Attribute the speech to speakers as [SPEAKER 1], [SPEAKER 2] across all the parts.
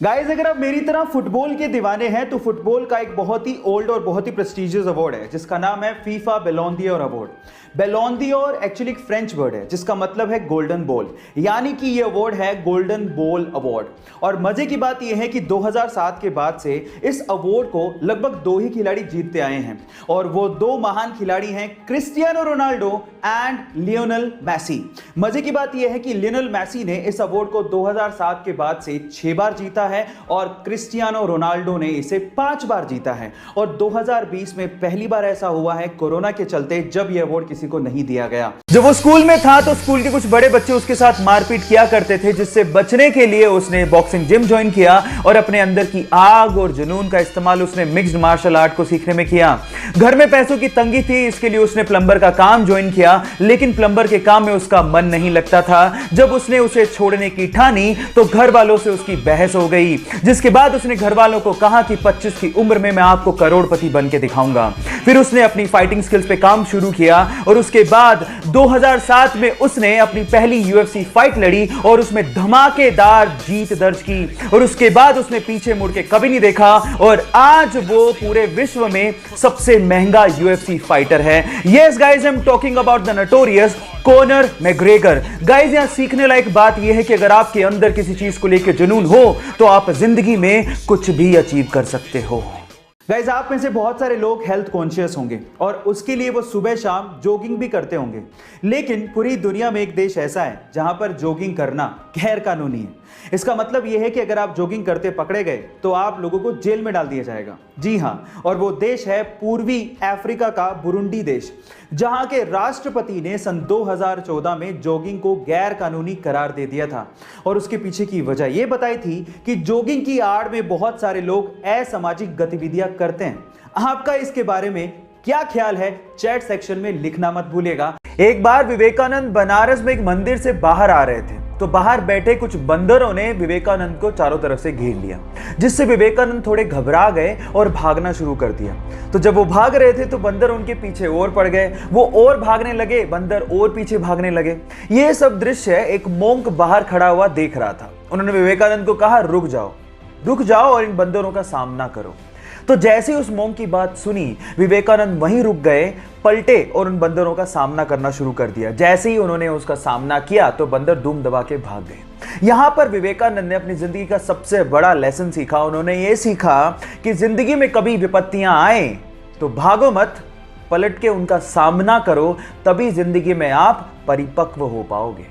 [SPEAKER 1] Guys, अगर आप मेरी तरह फुटबॉल के दीवाने हैं तो फुटबॉल का एक बहुत ही ओल्ड और बहुत ही प्रेस्टिजियस अवार्ड है जिसका नाम है FIFA Ballon d'Or award. Ballon d'Or actually एक फ्रेंच वर्ड है जिसका मतलब है गोल्डन बॉल, यानी कि ये अवार्ड है गोल्डन बॉल अवार्ड। और मजे की बात यह है कि 2007 के बाद से इस अवार्ड को लगभग दो ही खिलाड़ी जीतते आए हैं और वो दो महान खिलाड़ी हैं, Cristiano Ronaldo and Lionel Messi. मजे की बात यह है कि लियोनेल मेसी ने इस अवार्ड को 2007 के बाद से 6 बार जीता है और क्रिस्टियानो रोनाल्डो ने इसे 5 बार जीता है। और 2020 में पहली बार ऐसा हुआ है कोरोना के चलते जब यह अवार्ड किसी को नहीं दिया गया। जब वो स्कूल में था तो स्कूल के कुछ बड़े बच्चे उसके साथ मारपीट किया करते थे, जिससे बचने के लिए उसने बॉक्सिंग जिम ज्वाइन किया और अपने अंदर की आग और जुनून का इस्तेमाल उसने मिक्स्ड मार्शल आर्ट को सीखने में किया। घर में पैसों की तंगी थी, इसके लिए उसने प्लंबर का काम ज्वाइन किया, लेकिन प्लंबर के काम में उसका मन नहीं लगता था। जब उसने उसे छोड़ने की ठानी तो घर वालों से उसकी बहस हो गई, जिसके बाद उसने घर वालों को कहा कि 25 की उम्र में मैं आपको करोड़पति बन के दिखाऊंगा। फिर उसने अपनी फाइटिंग स्किल्स पे काम शुरू किया और उसके बाद 2007 में उसने अपनी पहली UFC फाइट लड़ी और उसमें धमाकेदार जीत दर्ज की और उसके बाद उसने पीछे मुड़ के कभी नहीं देखा और आज वो पूरे विश्व में सबसे महंगा UFC फाइटर है। Yes guys, I am talking about the notorious Conor McGregor. Guys, यहां सीखने लायक बात यह है कि अगर आपके अंदर किसी चीज को लेकर जुनून हो तो आप जिंदगी में कुछ भी अचीव कर सकते हो। गाइस, आप में से बहुत सारे लोग हेल्थ कॉन्शियस होंगे और उसके लिए वो सुबह शाम जॉगिंग भी करते होंगे, लेकिन पूरी दुनिया में एक देश ऐसा है जहां पर जॉगिंग करना गैर कानूनी है। इसका मतलब यह है कि अगर आप जॉगिंग करते पकड़े गए तो आप लोगों को जेल में डाल दिया जाएगा। जी हां, और वो देश है पूर्वी अफ्रीका का बुरुंडी देश, जहां के राष्ट्रपति ने सन 2014 में जॉगिंग को गैर कानूनी करार दे दिया था और उसके पीछे की वजह यह बताई थी कि जॉगिंग की आड़ में बहुत सारे लोग असामाजिक गतिविधियां करते हैं। आपका इसके बारे में क्या ख्याल है, चैट सेक्शन में लिखना मत भूलिएगा। एक बार विवेकानंद बनारस में एक मंदिर से बाहर आ रहे थे तो बाहर बैठे कुछ बंदरों ने विवेकानंद को चारों तरफ से घेर लिया, जिससे विवेकानंद थोड़े घबरा गए और भागना शुरू कर दिया। तो जब वो भाग रहे थे तो बंदर उनके पीछे और पड़ गए, वो और भागने लगे, बंदर और पीछे भागने लगे। ये सब दृश्य एक मोंक बाहर खड़ा हुआ देख रहा था। उन्होंने विवेकानंद को कहा, रुक जाओ और इन बंदरों का सामना करो। तो जैसे ही उस मोंक की बात सुनी, विवेकानंद वहीं रुक गए, पलटे और उन बंदरों का सामना करना शुरू कर दिया। जैसे ही उन्होंने उसका सामना किया तो बंदर धूम दबा के भाग गए। यहां पर विवेकानंद ने अपनी जिंदगी का सबसे बड़ा लेसन सीखा। उन्होंने ये सीखा कि जिंदगी में कभी विपत्तियां आए तो भागो मत, पलट के उनका सामना करो, तभी जिंदगी में आप परिपक्व हो पाओगे।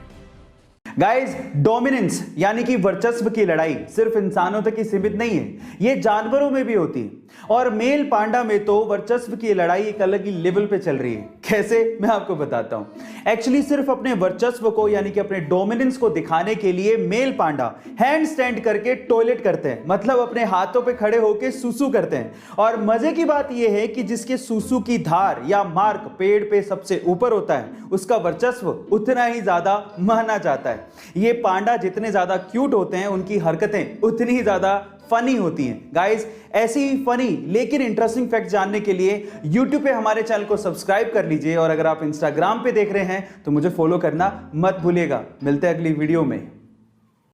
[SPEAKER 1] गाइस, डोमिनेंस यानी कि वर्चस्व की लड़ाई सिर्फ इंसानों तक ही सीमित नहीं है, ये जानवरों में भी होती है। और मेल पांडा में तो वर्चस्व की लड़ाई एक अलग ही लेवल पे चल रही है। कैसे, मैं आपको बताता हूं। एक्चुअली सिर्फ अपने वर्चस्व को यानी कि अपने डोमिनेंस को दिखाने के लिए मेल पांडा हैंड स्टैंड करके टॉयलेट करते हैं, मतलब अपने हाथों पे खड़े होकर सूसू करते हैं। और मजे की बात यह है कि जिसके सूसू की धार या मार्क पेड़ पे सबसे ऊपर होता है, उसका वर्चस्व उतना ही ज्यादा माना जाता है। ये पांडा जितने ज्यादा क्यूट होते हैं, उनकी हरकतें उतनी ही ज्यादा फनी होती हैं। गाइस, ऐसी ही फनी लेकिन इंटरेस्टिंग फैक्ट जानने के लिए YouTube पे हमारे चैनल को सब्सक्राइब कर लीजिए और अगर आप Instagram पे देख रहे हैं तो मुझे फॉलो करना मत भूलिएगा। मिलते हैं अगली वीडियो में।